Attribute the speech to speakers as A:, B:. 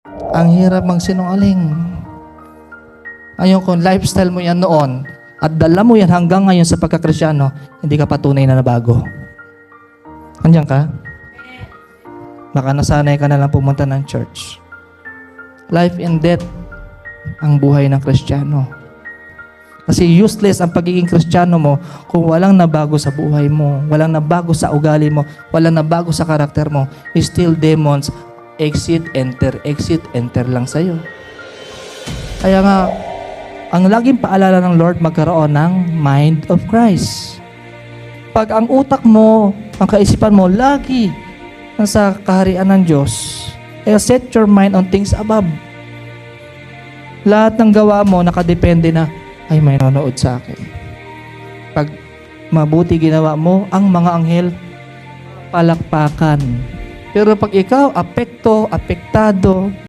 A: Ang hirap magsinungaling. Ayun, kung lifestyle mo yan noon at dala mo yan hanggang ngayon sa pagkakristyano, hindi ka patunay na nabago. Andiyan ka? Baka nasanay ka na lang pumunta ng church. Life and death ang buhay ng Kristiyano. Kasi useless ang pagiging Kristiyano mo kung walang nabago sa buhay mo, walang nabago sa ugali mo, walang nabago sa karakter mo. Still demons, exit, enter lang sa'yo. Kaya nga, ang laging paalala ng Lord, magkaroon ng mind of Christ. Pag ang utak mo, ang kaisipan mo, lagi nasa kaharian ng Diyos, set your mind on things above. Lahat ng gawa mo, nakadepende na, ay may nanonood sa akin. Pag mabuti ginawa mo, ang mga anghel, palakpakan. Pero pag ikaw, apektado,